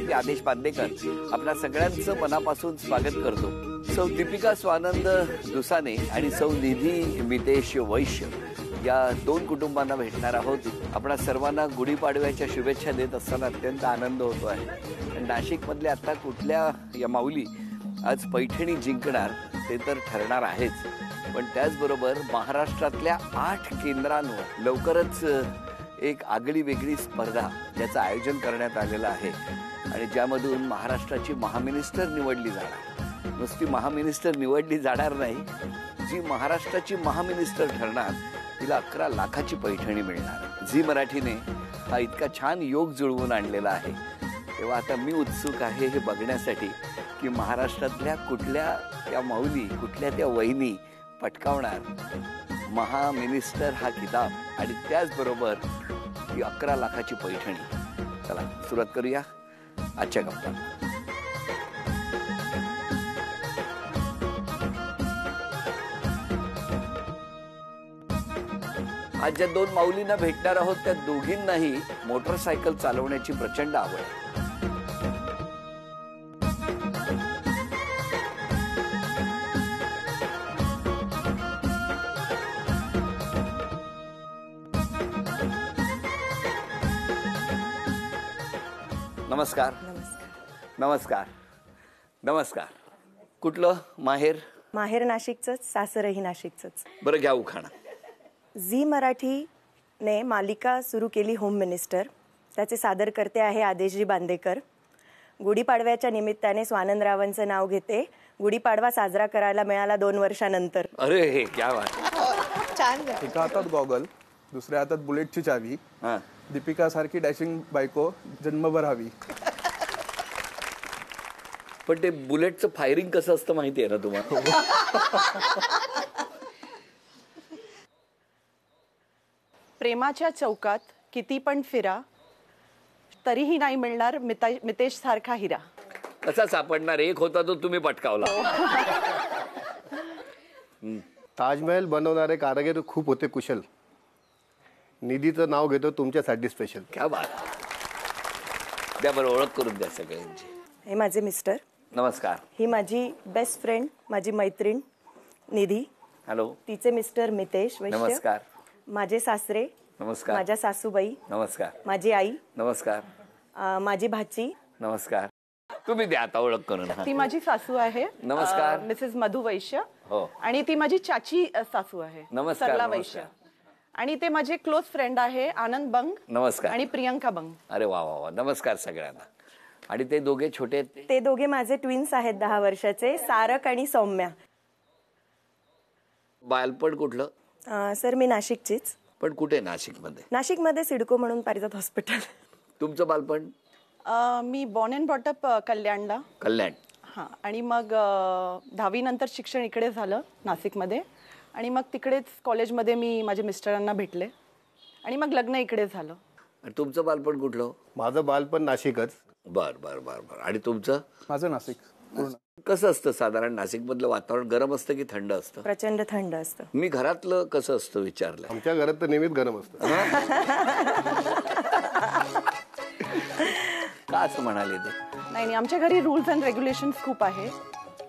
मी आदेश बांदेकर आपल्या सगळ्यांचं मनापासून स्वागत करतो. सौ दीपिका स्वानंद दुसाने आणि सौ निधी मितेश वैश्य या दोन कुटुंबांना भेटणार आहोत. आपणा सर्वांना गुढीपाडव्याच्या शुभेच्छा देत असताना अत्यंत आनंद होतो आहे. नाशिकमधल्या आता कुठल्या या माऊली आज पैठणी जिंकणार ते तर ठरणार आहेच, पण त्याचबरोबर महाराष्ट्रातल्या 8 केंद्रांवर लवकरच एक आगळी वेगळी स्पर्धा ज्याचं आयोजन करण्यात आलेलं आहे आणि ज्यामधून महाराष्ट्राची महामिनिस्टर निवडली जाणार. नुसती महामिनिस्टर निवडली जाणार नाही, जी महाराष्ट्राची महामिनिस्टर ठरणार तिला 11 लाखाची पैठणी मिळणार. झी मराठीने हा इतका छान योग जुळवून आणलेला आहे. तेव्हा आता मी उत्सुक आहे हे बघण्यासाठी की महाराष्ट्रातल्या कुठल्या त्या माऊली, कुठल्या त्या वहिनी पटकावणार महामिनिस्टर हा किताब आणि त्याचबरोबर ही 11 लाखाची पैठणी. चला सुरुवात करूया आजच्या गप्पा. आज ज्या दोन माऊलींना भेटणार आहोत त्या दोघींनाही मोटरसायकल चालवण्याची प्रचंड आवड आहे. नमस्कार. नमस्कार. नमस्कार. कुठलं माहेर? माहेर नाशिकचंच, सासरही नाशिकचंच. बरं घ्या उखाणा. झी मराठीने मालिका सुरू केली होम मिनिस्टर. त्याचे सादरकर्ते आहे आदेशजी बांदेकर. गुढीपाडव्याच्या निमित्ताने स्वानंदरावांचं नाव घेते. गुढीपाडवा साजरा करायला मिळाला 2 वर्षानंतर. अरे हे क्या बात. छान. एका हातात गॉगल, दुसऱ्या हातात बुलेटची चावी. दीपिका सारखी डॅशिंग बायको जन्मभर हवी. पण ते बुलेटचं फायरिंग कसं असतं माहिती आहे ना तुम्हाला? प्रेमाच्या चौकात किती पण फिरा तरीही नाही मिळणार मितेश सारखा हिरा. कसा सापडणार? एक होता तो तुम्ही पटकावला. ताजमहल बनवणारे कारागीर खूप होते कुशल. निधीचं नाव घेतो तुमच्यासाठी स्पेशल. क्या बात. द्या बरं ओळख करून द्या सगळ्यांची. हे माझे मिस्टर. नमस्कार. ही माझी बेस्ट फ्रेंड, माझी मैत्रीण निधी. हॅलो. तिचे मिस्टर मितेश वैश्य. नमस्कार. माझे सासरे. नमस्कार. माझ्या सासूबाई. नमस्कार. माझी आई. नमस्कार. माझी भाची. नमस्कार. तुम्ही द्या आता ओळख करून. ती माझी सासू आहे. नमस्कार. मिसेस मधु वैश्य. हो. आणि ती माझी चाची सासू आहे. नमस्कार. सरला वैश्य. आणि ते माझे क्लोज फ्रेंड आहे आनंद बंग. नमस्कार. आणि प्रियंका बंग. अरे वा वा वा. नमस्कार सगळ्यांना. आणि ते दोघे छोटे आहेत? ते दोघे माझे ट्विन्स आहेत 10 वर्षाचे, सारक आणि सौम्या. बालपण कुठलं? सर मी नाशिकचीच. पण कुठे? नाशिकमध्ये? नाशिकमध्ये सिडको म्हणून पारिजात हॉस्पिटल. तुमचं बालपण? मी बॉर्न अँड ब्रॉटअप कल्याणला. कल्याण. हां. आणि मग 10वी नंतर शिक्षण इकडे झालं नाशिकमध्ये. आणि मग तिकडेच कॉलेजमध्ये मी माझ्या मिस्टरांना भेटले आणि मग लग्न इकडे झालं. तुमचं बालपण कुठलं? माझं बालपण नाशिकच. बर बर बर बर. आणि तुमचं? माझं नाशिक पूर्ण. कसं असतं साधारण नाशिकमधलं वातावरण? गरम असतं की थंड असतं? प्रचंड थंड असतं. मी घरातलं कसं असतं विचारलं. आमच्या घरात तर नेहमीच गरम असतं. का असं म्हणाले ते? नाही, आमच्या घरी रूल्स अँड रेग्युलेशन्स खूप आहे.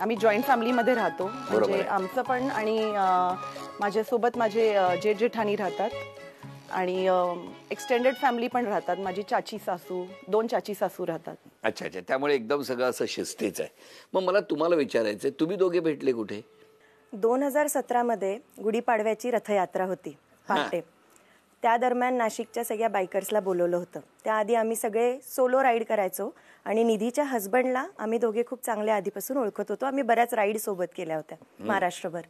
आम्ही जॉईंट फॅमिलीमध्ये राहतो. म्हणजे आमचं पण आणि माझ्यासोबत माझे जेठ जेठानी राहतात आणि एक्सटेंडेड फॅमिली पण राहतात. माझी चाची सासू, 2 चाची सासू राहतात. अच्छा अच्छा. त्यामुळे एकदम सगळं असं शिस्तीच आहे. मग मला तुम्हाला विचारायचंय, तुम्ही दोघे भेटले कुठे? 2017 मध्ये गुढीपाडव्याची रथयात्रा होती पहाटे. त्या दरम्यान नाशिकच्या सगळ्या बायकर्सला बोलवलं होतं. त्याआधी आम्ही सगळे सोलो राईड करायचो आणि निधीच्या हस्बंडला आम्ही दोघे खूप चांगल्या आधीपासून ओळखत होतो. आम्ही बऱ्याच राईड सोबत केल्या होत्या महाराष्ट्रभर.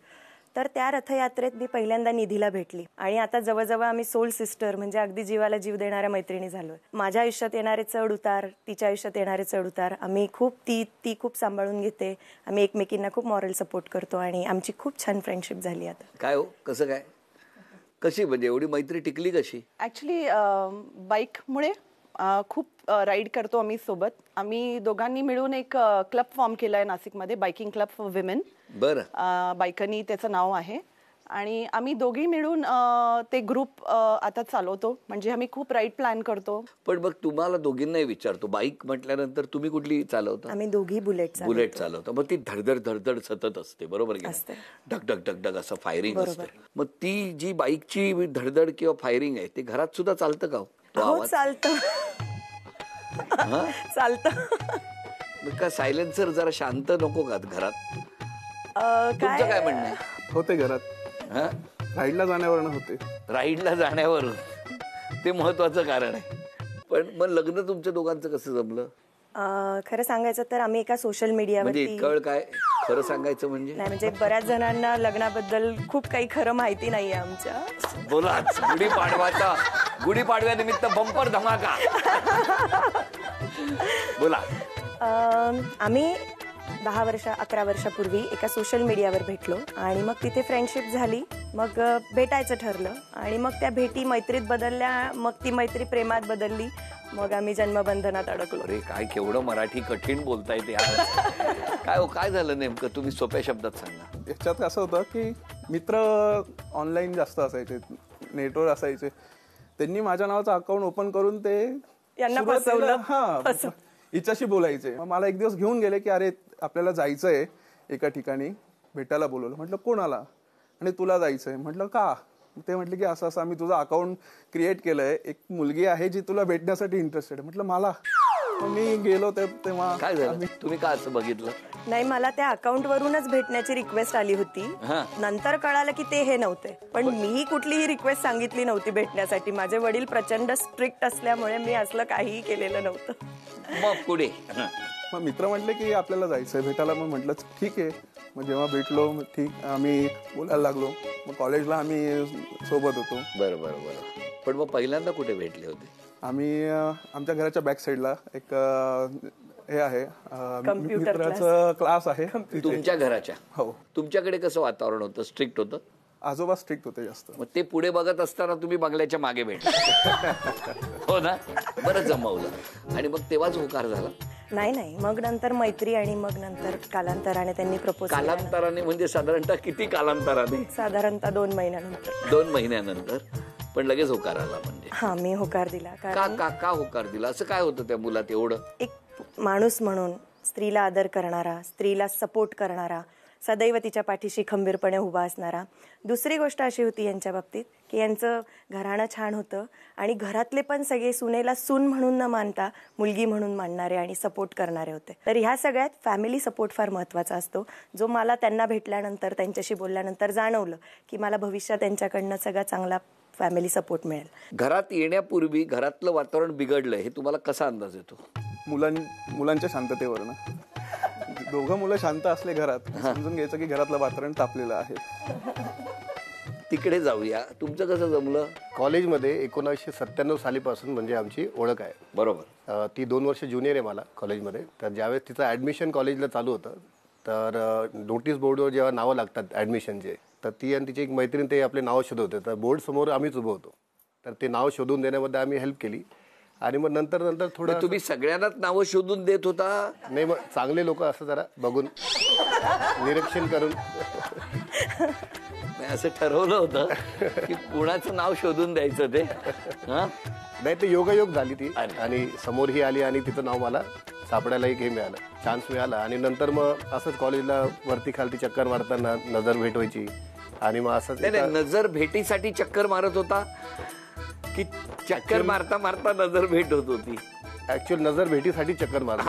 तर त्या रथयात्रेत मी पहिल्यांदा निधीला भेटली आणि आता जवळजवळ आम्ही सोल सिस्टर म्हणजे अगदी जीवाला जीव देणाऱ्या मैत्रिणी झालोय. माझ्या आयुष्यात येणारे चढ उतार, तिच्या आयुष्यात येणारे चढ उतार आम्ही खूप ती खूप सांभाळून घेते. आम्ही एकमेकींना खूप मॉरल सपोर्ट करतो आणि आमची खूप छान फ्रेंडशिप झाली. आता काय हो, कसं काय, कशी म्हणजे एवढी मैत्री टिकली कशी? ॲक्च्युली बाईकमुळे खूप राईड करतो आम्ही सोबत. आम्ही दोघांनी मिळून एक क्लब फॉर्म केला आहे नाशिकमध्ये, बायकिंग क्लब फॉर विमेन. बरं. बायकनी त्याचं नाव आहे. आणि आम्ही दोघी मिळून ते ग्रुप आता चालवतो. म्हणजे आम्ही खूप राईड प्लॅन करतो. पण मग तुम्हाला दोघींनाही विचारतो, बाईक म्हटल्यानंतर तुम्ही कुठली चालवता? आम्ही दोघी बुलेट चालवता. मग ती धडधड धडधड सतत असते, बरोबर की नाही? ढक ढक ढक ढक असं फायरिंग असते. मग ती जी बाईकची धडधड किंवा फायरिंग आहे ते घरात सुद्धा चालतं का? तो आवाज चालतं. मग का सायलेन्सर जरा शांत नको का घरात? तुमचं काय म्हणणं आहे? होते घरात. राईडला जाण्यावरनं होते. राईडला जाण्यावरून ते महत्वाचं कारण आहे. पण मग लग्न तुमच्या दोघांचं कसं जमलं? खरं सांगायचं तर आम्ही एका सोशल मीडियावर म्हणजे इतका वेळ काय खरं सांगायचं म्हणजे? नाही, म्हणजे बऱ्याच जणांना लग्नाबद्दल खूप काही खरं माहिती नाहीये आमच्या. बोला. गुढीपाडव्यानिमित्त बंपर धमाका. बोला. आम्ही 11 वर्षापूर्वी एका सोशल मीडियावर भेटलो आणि मग तिथे फ्रेंडशिप झाली. मग भेटायचं ठरलं आणि मग त्या भेटी मैत्रीत बदलल्या. मग ती मैत्री प्रेमात बदलली. मग आम्ही जन्मबंधनात अडकलो. अरे काय केवढं मराठी कठीण बोलताय ते. काय झालं नेमकं? तुम्ही सोप्या शब्दात सांगा. याच्यात असं होतं की मित्र ऑनलाईन जास्त असायचे, नेटवर असायचे. त्यांनी माझ्या नावाचं अकाउंट ओपन करून ते यांना फसवलं. हिच्याशी बोलायचे. मग मला एक दिवस घेऊन गेले की अरे आपल्याला जायचंय एका ठिकाणी, भेटायला बोलवलं. म्हटलं कोणाला? आणि तुला जायचंय. म्हटलं का? ते म्हटले की असं असं आम्ही तुझं अकाउंट क्रिएट केलंय, एक मुलगी आहे जी तुला भेटण्यासाठी इंटरेस्टेड आहे. म्हटलं मला. मी गेलो तेव्हा. काय झालं? तुम्ही का असं बघितलं? नाही, मला त्या अकाउंट वरूनच भेटण्याची रिक्वेस्ट आली होती. नंतर कळालं की ते हे नव्हते. पण मी कुठलीही रिक्वेस्ट सांगितली नव्हती भेटण्यासाठी. माझे वडील प्रचंड स्ट्रिक्ट असल्यामुळे मी असलं काहीही केलेलं नव्हतं. मग पुढे मग मित्र म्हटले की आपल्याला जायचंय भेटायला. मग म्हटलं ठीक आहे. मग जेव्हा भेटलो मग ठीक आम्ही बोलायला लागलो. मग कॉलेजला आम्ही सोबत होतो. बरं. पण मग पहिल्यांदा कुठे भेटले होते? आम्ही आमच्या घराच्या बॅक साईडला एक हे आहे, कम्प्युटर मित्राचं क्लास आहे. तुमच्या घराच्या? हो. तुमच्याकडे कसं वातावरण होतं? स्ट्रिक्ट होतं? आजोबा स्ट्रिक्ट होते जास्त. मग ते पुढे बघत असताना तुम्ही बंगल्याच्या मागे भेटले. हो ना? बरं जमवलं. आणि मग तेव्हाच होकार झाला? नाही, मग नंतर मैत्री आणि मग नंतर कालांतराने त्यांनी प्रपोज. कालांतराने म्हणजे साधारणतः किती कालांतराने? साधारणतः 2 महिन्यानंतर. 2 महिन्यानंतर? पण लगेच होकार आला म्हणजे? हा, मी होकार दिला. का होकार दिला? असं काय होतं त्या मुलात एवढं? एक माणूस म्हणून स्त्रीला आदर करणारा, स्त्रीला सपोर्ट करणारा, सदैव तिच्या पाठीशी खंबीरपणे उभा असणारा. दुसरी गोष्ट अशी होती यांच्या बाबतीत की यांचं घराणं छान होतं आणि घरातले पण सगळे सुनेला सून म्हणून न मानता मुलगी म्हणून मानणारे आणि सपोर्ट करणारे होते. तर ह्या सगळ्यात फॅमिली सपोर्ट फार महत्त्वाचा असतो, जो मला त्यांना भेटल्यानंतर, त्यांच्याशी बोलल्यानंतर जाणवलं की मला भविष्यात त्यांच्याकडनं सगळा चांगला फॅमिली सपोर्ट मिळेल. घरात येण्यापूर्वी घरातलं वातावरण बिघडलंय हे तुम्हाला कसा अंदाज येतो? मुलांच्या शांततेवरनं. दोघं मुलं शांत असले घरात, समजून घ्यायचं की घरातलं वातावरण तापलेलं आहे. तिकडे जाऊया. तुमचं कसं जमलं? कॉलेजमध्ये 1997 सालीपासून म्हणजे आमची ओळख आहे. बरोबर. ती 2 वर्ष ज्युनियर आहे मला कॉलेजमध्ये. तर ज्यावेळेस तिचं ॲडमिशन कॉलेजला चालू होतं, तर नोटीस बोर्डवर जेव्हा नावं लागतात ॲडमिशनचे, तर ती आणि तिची एक मैत्रीण ते आपले नावं शोधत होते. तर बोर्डसमोर आम्हीच उभं होतो. तर ते नाव शोधून देण्यामध्ये आम्ही हेल्प केली. आणि मग नंतर थोडं. तुम्ही सगळ्यांनाच नावं शोधून देत होता? नाही, मग चांगले लोक असं जरा बघून निरीक्षण करून. असं ठरवलं होतं की कुणाचं नाव शोधून द्यायचं ते? नाही, ते योगायोग झाली ती. आणि समोर ही आली आणि तिचं नाव मला सापडायला एक हे मिळालं, चान्स मिळाला. आणि नंतर मग असंच कॉलेजला वरती खालती चक्कर मारताना नजर भेट व्हायची. आणि मग असंच. नजर भेटीसाठी चक्कर मारत होता की चक्कर मारता मारता नजर भेट होत होती? ऍक्च्युअल नजर भेटीसाठी चक्कर मारत.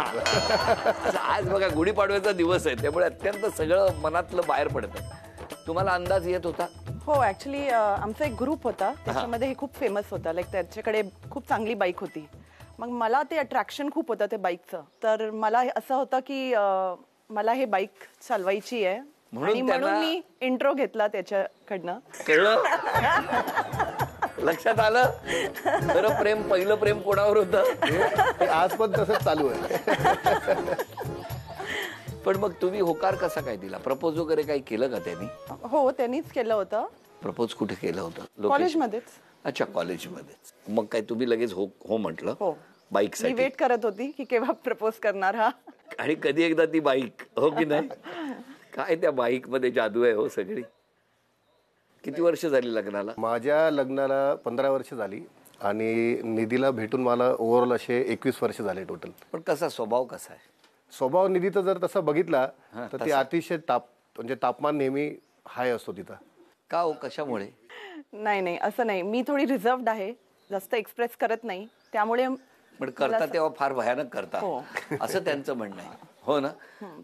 आज बघा गुढीपाडव्याचा दिवस आहे, त्यामुळे अत्यंत सगळं मनातलं बाहेर पडतं. तुम्हाला अंदाज येत होता? हो, ऍक्च्युली आमचा एक ग्रुप होता, त्याच्यामध्ये हे खूप फेमस होता. लाईक त्याच्याकडे खूप चांगली बाईक होती. मग मला ते अट्रॅक्शन खूप होतं ते बाईकचं. तर मला असं होतं की मला हे बाईक चालवायची आहे आणि म्हणून मी इंट्रो घेतला त्याच्याकडनं. कळलं? लक्षात आलं? खरं प्रेम, पहिलं प्रेम कोणावर होतं? आज पण तसंच चालू आहे. पण मग तुम्ही होकार कसा काय दिला? प्रपोज वगैरे काही केलं का त्यांनी? हो, त्यांनीच केलं होतं. प्रपोज कुठे केलं होतं? कॉलेजमध्येच. अच्छा, कॉलेजमध्येच. मग काय तुम्ही लगेच हो म्हटलं? हो. बाईकसाठी मी वेट करत होती की केव्हा प्रपोज करणार हा. आणि कधी एकदा ती बाईक, हो की नाही? काय त्या बाईक मध्ये जादू आहे हो सगळी. किती वर्ष झाली लग्नाला? माझ्या लग्नाला 15 वर्ष झाली आणि निधीला भेटून मला ओव्हरऑल असे 21 वर्ष झाले टोटल. पण कसा स्वभाव कसा आहे? स्वभाव निधीचा जर तसा बघितला तर ती अतिशय म्हणजे तापमान नेहमी हाय असतो तिथं. का हो, कशामुळे? नाही असं नाही, मी थोडी रिझर्व्ड आहे, जास्त एक्सप्रेस करत नाही, त्यामुळे. पण करता तेव्हा फार भयानक करता हो. असं त्यांचं म्हणणं आहे, हो ना?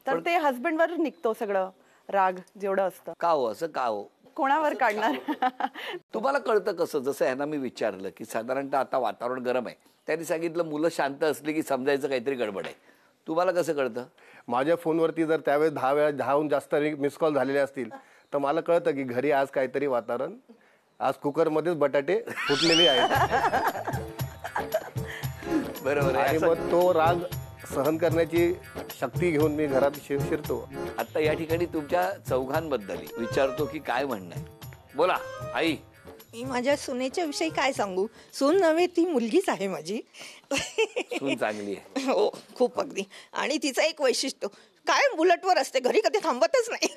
तर ते हस्बंडवर निघतो सगळं राग जेवढं असतं. का हो, असं का हो? कोणावर काढणार? तुम्हाला कळतं कसं? जसं ह्यांना मी विचारलं की साधारणतः आता वातावरण गरम आहे, त्यांनी सांगितलं मुलं शांत असली की समजायचं काहीतरी गडबड आहे. तुम्हाला कसं कळतं? माझ्या फोनवरती जर त्यावेळेस 10हून जास्त मिस कॉल झालेले असतील तर मला कळतं की घरी आज काहीतरी वातावरण, आज कुकरमध्येच बटाटे फुटलेले आहेत. बरोबर आहे. आणि मग तो राग सहन करण्याची शक्ती घेऊन मी घरात शिरतो. आता या ठिकाणी तुमच्या चौघांबद्दल विचारतो की काय म्हणणं आहे. बोला आई. मी माझ्या सुनेच्या विषयी काय सांगू? सून नव्हे, ती मुलगीच आहे माझी. सून चांगली आहे. हो, खूप अगदी. आणि तिचं एक वैशिष्ट्य, काय बुलेटवर असते, घरी कधी थांबतच नाही.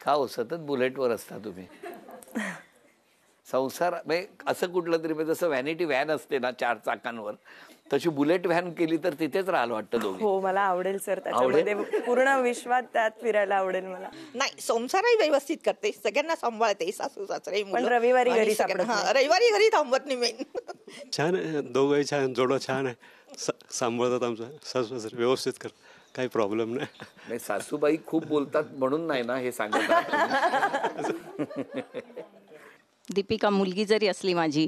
का हो, सतत बुलेटवर असता तुम्ही? संसार म्हणजे असं कुठलं तरी, जसं व्हॅनिटी व्हॅन असते ना 4 चाकांवर, तशी बुलेट व्हॅन केली तर तिथेच राहायला वाटतं दोघी. हो, मला आवडेल सर, त्याच्यामध्ये पूर्ण विश्वात त्यात फिरायला आवडेल मला. नाही, संसारही व्यवस्थित करते, सगळ्यांना सांभाळते, सासू सासरे पण रविवारी घरी रविवारी घरी थांबत नाही. मेन छान आहे, दोघंही छान, जोडं छान आहे, सांभाळतात आमचं सासू सासरे, व्यवस्थित करतात, काही प्रॉब्लेम नाही. सासूबाई खूप बोलतात म्हणून नाही ना हे सांगत. दीपिका मुलगी जरी असली माझी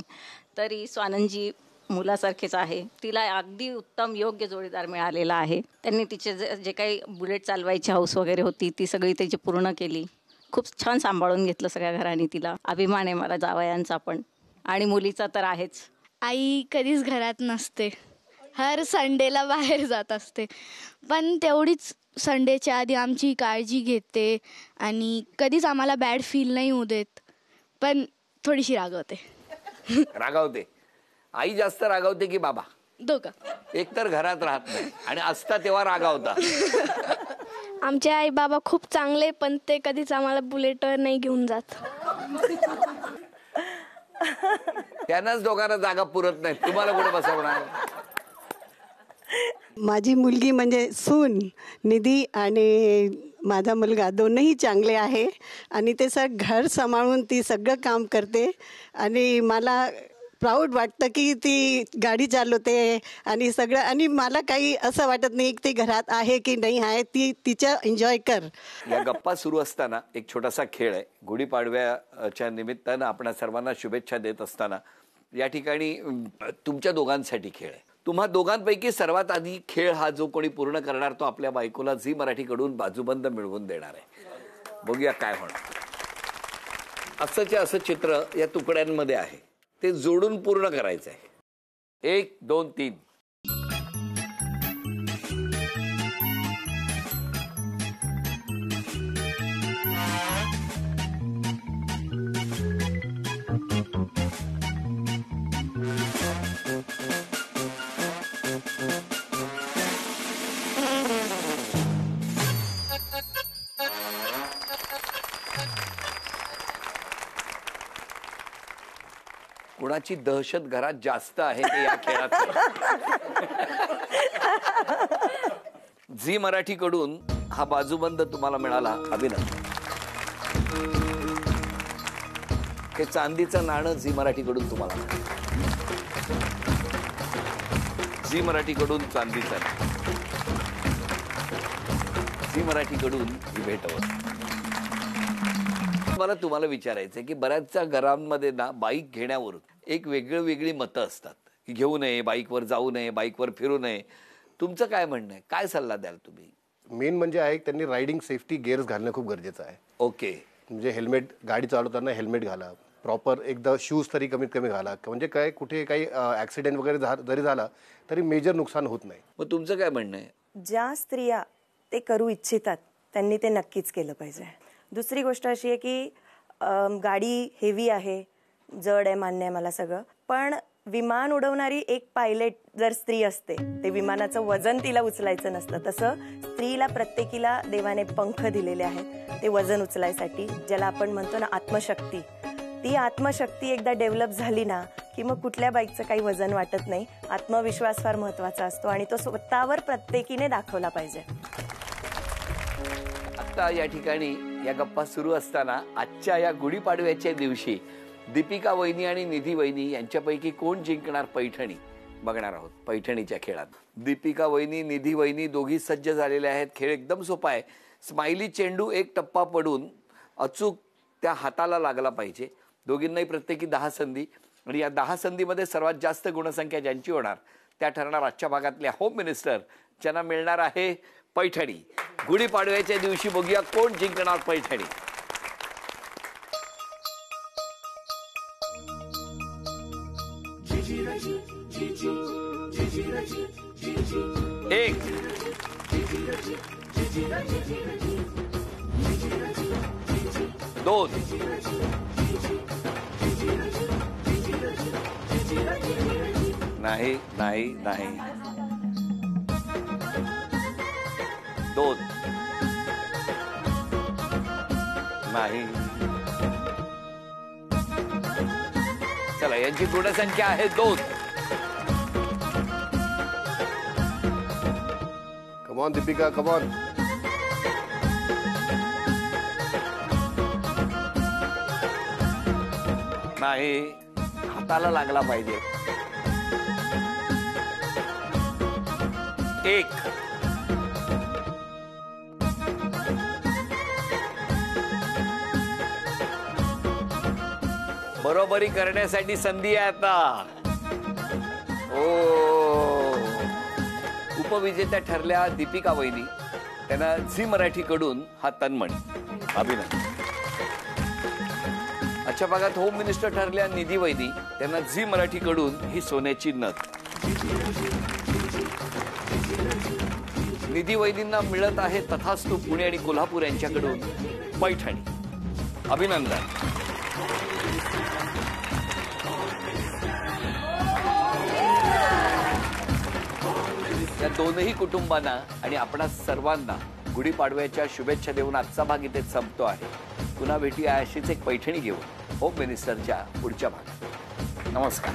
तरी स्वानंदजी मुलासारखेच आहे. तिला अगदी उत्तम योग्य जोडीदार मिळालेला आहे. त्यांनी तिचे जे काही बुलेट चालवायची हौस वगैरे होती ती सगळी त्याची पूर्ण केली. खूप छान सांभाळून घेतलं सगळ्या घराने तिला. अभिमान आहे मला जावयांचा पण आणि मुलीचा तर आहेच. आई कधीच घरात नसते, हर संडेला बाहेर जात असते, पण तेवढीच संडेच्या आधी आमची काळजी घेते आणि कधीच आम्हाला बॅड फील नाही होऊ देत, पण थोडीशी रागवते. रागावते? आई जास्त रागावते की बाबा? दोघं. एक तर घरात राहत नाही आणि असता तेव्हा रागावता. आमचे आई बाबा खूप चांगले, पण ते कधीच आम्हाला बुलेटवर नाही घेऊन जात. त्यांनाच दोघांना जागा पुरत नाही, तुम्हाला कुठे बसवणार? माझी मुलगी म्हणजे सून निधी आणि माझा मुलगा दोनही चांगले आहे आणि ते सगळं घर सांभाळून ती सगळं काम करते आणि मला प्राऊड वाटतं की ती गाडी चालवते आणि सगळं, आणि मला काही असं वाटत नाही की ती घरात आहे की नाही आहे, ती तिच्या एन्जॉय कर. या गप्पा सुरू असताना एक छोटासा खेळ आहे. गुढीपाडव्याच्या निमित्तानं आपण सर्वांना शुभेच्छा देत असताना या ठिकाणी तुमच्या दोघांसाठी खेळ आहे. तुम्हा दोघांपैकी सर्वात आधी खेळ हा जो कोणी पूर्ण करणार तो आपल्या बायकोला झी मराठीकडून बाजूबंद मिळवून देणार आहे. बघूया काय होणार. असंच्या असं चित्र या तुकड्यांमध्ये आहे, ते जोडून पूर्ण करायचं आहे. 1 2 3. कुणाची दहशत घरात जास्त आहे ते या खेळात. झी मराठीकडून हा बाजूबंद तुम्हाला मिळाला, अभिनंदन. हे चांदीचं नाणं झी मराठीकडून तुम्हाला, झी मराठीकडून चांदीचं, झी मराठीकडून ही भेटवस्तू. मला तुम्हाला विचारायचंय की बऱ्याचशा घरांमध्ये ना बाईक घेण्यावरून एक वेगळी मतं असतात की घेऊ नये, बाईकवर जाऊ नये, बाईकवर फिरू नये. तुमचं काय म्हणणं आहे? काय सल्ला द्याल तुम्ही? मेन म्हणजे आहे त्यांनी रायडिंग सेफ्टी गिअर्स घालणं खूप गरजेचं आहे. ओके, म्हणजे हेल्मेट, गाडी चालवताना हेल्मेट घाला, प्रॉपर एकदा शूज तरी कमीत कमी घाला, म्हणजे काय कुठे काही ॲक्सिडेंट वगैरे जरी झाला तरी मेजर नुकसान होत नाही. मग तुमचं काय म्हणणं आहे? ज्या स्त्रिया ते करू इच्छितात त्यांनी ते नक्कीच केलं पाहिजे. दुसरी गोष्ट अशी आहे की गाडी हेवी आहे, जड आहे, मान्य आहे मला सगळं, पण विमान उडवणारी एक पायलट जर स्त्री असते, ते विमानाचं वजन तिला उचलायचं नसतं, तसं स्त्रीला प्रत्येकीला देवाने पंख दिलेले आहेत ते वजन उचलायसाठी, ज्याला आपण म्हणतो ना आत्मशक्ती. ती आत्मशक्ती एकदा डेव्हलप झाली ना की मग कुठल्या बाईकचं काही वजन वाटत नाही. आत्मविश्वास फार महत्त्वाचा असतो आणि तो स्वतःवर प्रत्येकीने दाखवला पाहिजे. आता या ठिकाणी या गप्पा सुरू असताना आजच्या या गुढीपाडव्याच्या दिवशी दीपिका वहिनी आणि निधी वहिनी यांच्यापैकी कोण जिंकणार पैठणी बघणार आहोत. पैठणीच्या खेळात दीपिका वहिनी, निधी वहिनी दोघी सज्ज झालेले आहेत. खेळ एकदम सोपा आहे. स्माइली चेंडू एक टप्पा पडून अचूक त्या हाताला लागला पाहिजे. दोघींनाही प्रत्येकी 10 संधी आणि या 10 संधीमध्ये सर्वात जास्त गुणसंख्या ज्यांची होणार त्या ठरणार आजच्या भागातल्या होम मिनिस्टर, ज्यांना मिळणार आहे पैठणी. गुढीपाडव्याच्या दिवशी बघूया कोण जिंकणार पैठणी. एक, दोन, नाही नाही नाही, दोन, नाही. चला, यांची गुणसंख्या आहे 2. Come on Deepika, come on. नाही, हाताला लागला पाहिजे. 1, बरोबरी करण्यासाठी संधी आहे आता. उपविजेत्या ठरल्या दीपिका वहिनी, त्यांना झी मराठीकडून हा तन्मणी. अभिनंदन. आजच्या भागात होम मिनिस्टर ठरल्या निधी वहिनी, त्यांना झी मराठीकडून ही सोन्याची नथ. निधी वहिनींना मिळत आहे तथास्तु पुणे आणि कोल्हापूर यांच्याकडून पैठणी. अभिनंदन. या दोनही कुटुंबांना आणि आपणा सर्वांना गुढीपाडव्याच्या शुभेच्छा देऊन आजचा भाग इथेच संपतो आहे. पुन्हा भेटूया अशीच एक पैठणी घेऊन होम मिनिस्टरच्या पुढच्या भागात. नमस्कार.